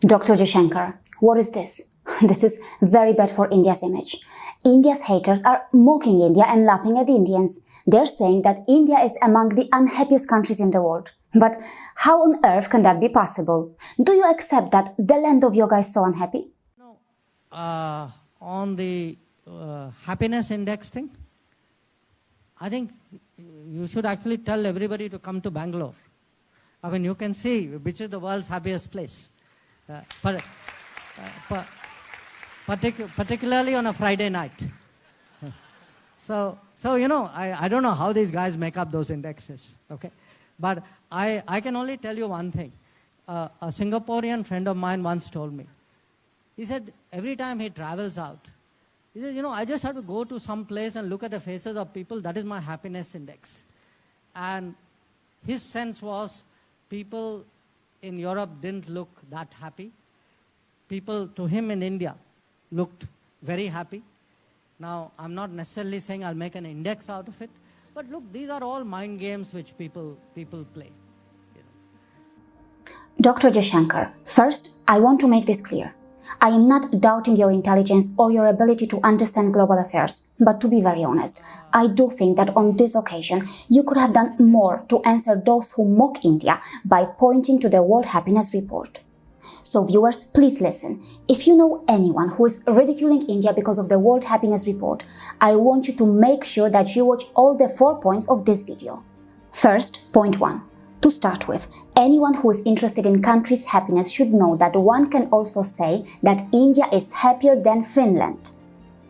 Dr. Jaishankar, what is this? This is very bad for India's image. India's haters are mocking India and laughing at the Indians. They're saying that India is among the unhappiest countries in the world. But how on earth can that be possible? Do you accept that the land of yoga is so unhappy? No. On the happiness index thing, I think you should actually tell everybody to come to Bangalore. I mean, you can see which is the world's happiest place. Particularly on a Friday night. So you know, I don't know how these guys make up those indexes, okay? But I can only tell you one thing. A Singaporean friend of mine once told me, he said every time he travels out, he said, you know, I just have to go to some place and look at the faces of people, that is my happiness index. And his sense was people in Europe didn't look that happy. People to him in India looked very happy. Now, I'm not necessarily saying I'll make an index out of it, but look, these are all mind games which people play. You know. Dr. Jaishankar, first, I want to make this clear. I am not doubting your intelligence or your ability to understand global affairs, but to be very honest, I do think that on this occasion, you could have done more to answer those who mock India by pointing to the World Happiness Report. So viewers, please listen. If you know anyone who is ridiculing India because of the World Happiness Report, I want you to make sure that you watch all the 4 points of this video. First, point 1. To start with, anyone who is interested in country's happiness should know that one can also say that India is happier than Finland.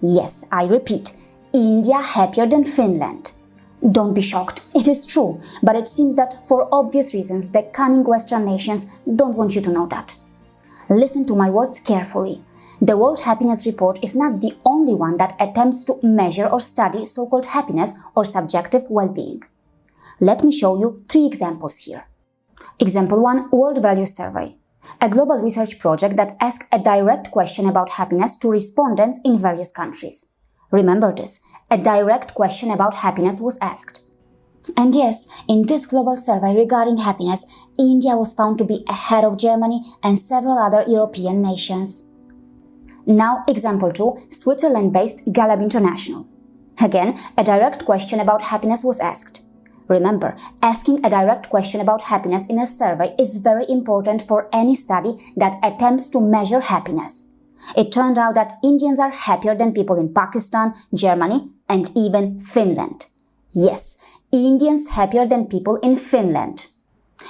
Yes, I repeat, India happier than Finland. Don't be shocked, it is true, but it seems that for obvious reasons the cunning Western nations don't want you to know that. Listen to my words carefully. The World Happiness Report is not the only one that attempts to measure or study so-called happiness or subjective well-being. Let me show you 3 examples here. Example 1, World Values Survey, a global research project that asks a direct question about happiness to respondents in various countries. Remember this, a direct question about happiness was asked. And yes, in this global survey regarding happiness, India was found to be ahead of Germany and several other European nations. Now, example 2, Switzerland-based Gallup International. Again, a direct question about happiness was asked. Remember, asking a direct question about happiness in a survey is very important for any study that attempts to measure happiness. It turned out that Indians are happier than people in Pakistan, Germany, and even Finland. Yes, Indians happier than people in Finland.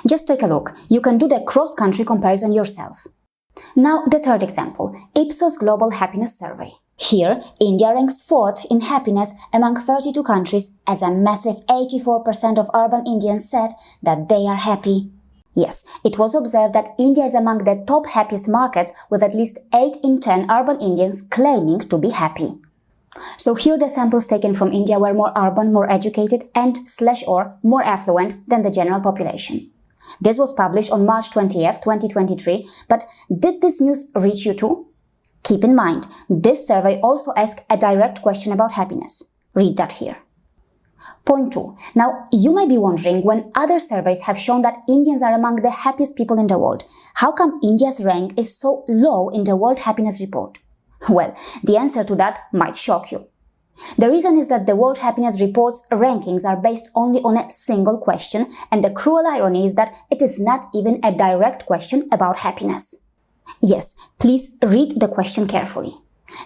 Just take a look. You can do the cross-country comparison yourself. Now, the third example, Ipsos Global Happiness Survey. Here, India ranks 4th in happiness among 32 countries as a massive 84% of urban Indians said that they are happy. Yes, it was observed that India is among the top happiest markets with at least 8 in 10 urban Indians claiming to be happy. So here the samples taken from India were more urban, more educated and/or more affluent than the general population. This was published on March 20th, 2023, but did this news reach you too? Keep in mind, this survey also asked a direct question about happiness. Read that here. Point 2. Now, you may be wondering, when other surveys have shown that Indians are among the happiest people in the world, how come India's rank is so low in the World Happiness Report? Well, the answer to that might shock you. The reason is that the World Happiness Report's rankings are based only on a single question, and the cruel irony is that it is not even a direct question about happiness. Yes, please read the question carefully.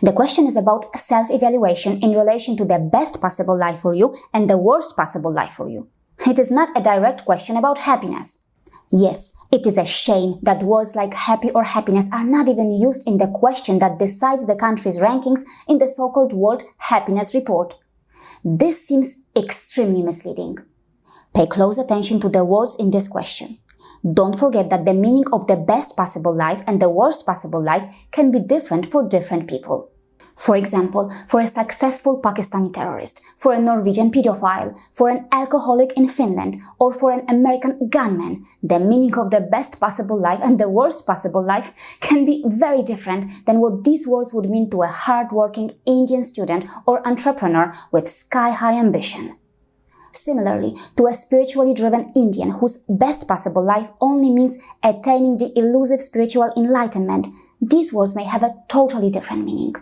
The question is about self-evaluation in relation to the best possible life for you and the worst possible life for you. It is not a direct question about happiness. Yes, it is a shame that words like happy or happiness are not even used in the question that decides the country's rankings in the so-called World Happiness Report. This seems extremely misleading. Pay close attention to the words in this question. Don't forget that the meaning of the best possible life and the worst possible life can be different for different people. For example, for a successful Pakistani terrorist, for a Norwegian pedophile, for an alcoholic in Finland, or for an American gunman, the meaning of the best possible life and the worst possible life can be very different than what these words would mean to a hard-working Indian student or entrepreneur with sky-high ambition. Similarly, to a spiritually driven Indian whose best possible life only means attaining the elusive spiritual enlightenment, these words may have a totally different meaning.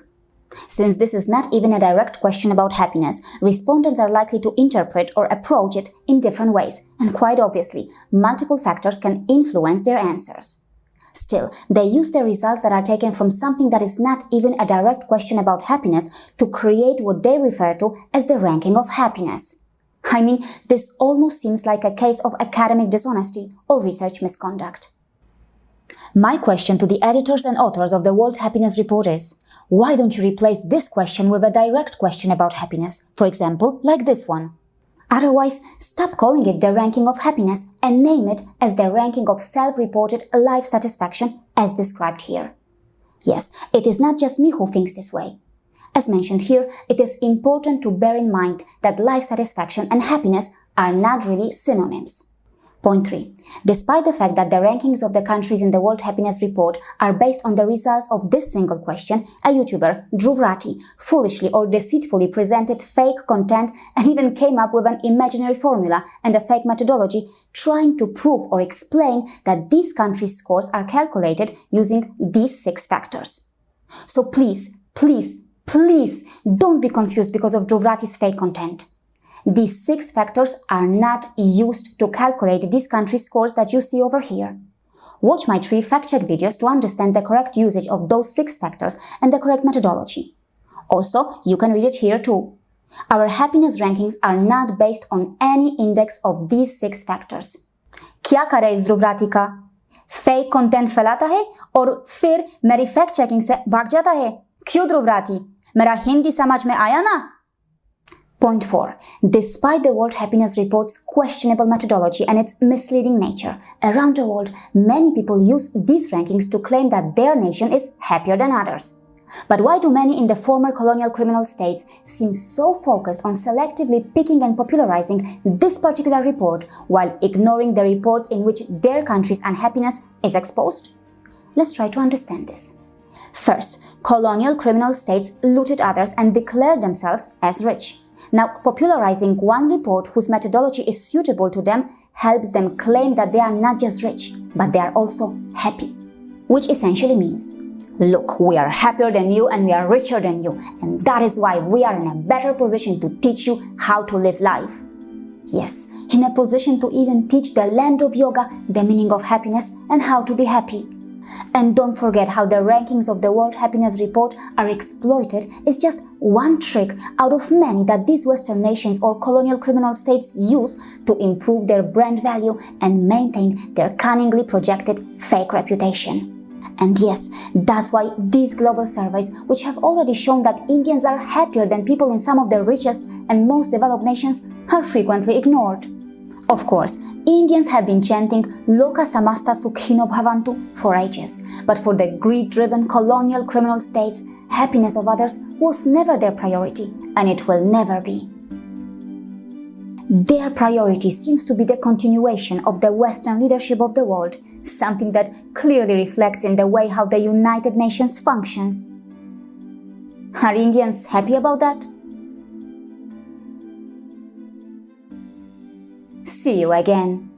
Since this is not even a direct question about happiness, respondents are likely to interpret or approach it in different ways, and quite obviously, multiple factors can influence their answers. Still, they use the results that are taken from something that is not even a direct question about happiness to create what they refer to as the ranking of happiness. I mean, this almost seems like a case of academic dishonesty or research misconduct. My question to the editors and authors of the World Happiness Report is, why don't you replace this question with a direct question about happiness, for example, like this one? Otherwise, stop calling it the ranking of happiness and name it as the ranking of self-reported life satisfaction as described here. Yes, it is not just me who thinks this way. As mentioned here, it is important to bear in mind that life satisfaction and happiness are not really synonyms. Point 3. Despite the fact that the rankings of the countries in the World Happiness Report are based on the results of this single question, a YouTuber, Dhruv Rathi, foolishly or deceitfully presented fake content and even came up with an imaginary formula and a fake methodology trying to prove or explain that these countries' scores are calculated using these 6 factors. So please don't be confused because of Dhruv Rathi's fake content. These 6 factors are not used to calculate these countries' scores that you see over here. Watch my 3 fact-check videos to understand the correct usage of those 6 factors and the correct methodology. Also, you can read it here too. Our happiness rankings are not based on any index of these 6 factors. क्या करे इस ध्रुव राठी का? Fake content फैलाता है और फिर मेरी fact checking से भाग जाता है? क्यों ध्रुव राठी? मेरा हिंदी समझ में आया ना? Point 4. Despite the World Happiness Report's questionable methodology and its misleading nature, around the world, many people use these rankings to claim that their nation is happier than others. But why do many in the former colonial criminal states seem so focused on selectively picking and popularizing this particular report while ignoring the reports in which their country's unhappiness is exposed? Let's try to understand this. First, colonial criminal states looted others and declared themselves as rich. Now, popularizing one report whose methodology is suitable to them helps them claim that they are not just rich, but they are also happy. Which essentially means, look, we are happier than you and we are richer than you, and that is why we are in a better position to teach you how to live life. Yes, in a position to even teach the land of yoga the meaning of happiness and how to be happy. And don't forget how the rankings of the World Happiness Report are exploited is just one trick out of many that these Western nations or colonial criminal states use to improve their brand value and maintain their cunningly projected fake reputation. And yes, that's why these global surveys, which have already shown that Indians are happier than people in some of the richest and most developed nations, are frequently ignored. Of course, Indians have been chanting Loka Samasta Sukhino Bhavantu for ages, but for the greed-driven colonial criminal states, happiness of others was never their priority, and it will never be. Their priority seems to be the continuation of the Western leadership of the world, something that clearly reflects in the way how the United Nations functions. Are Indians happy about that? See you again.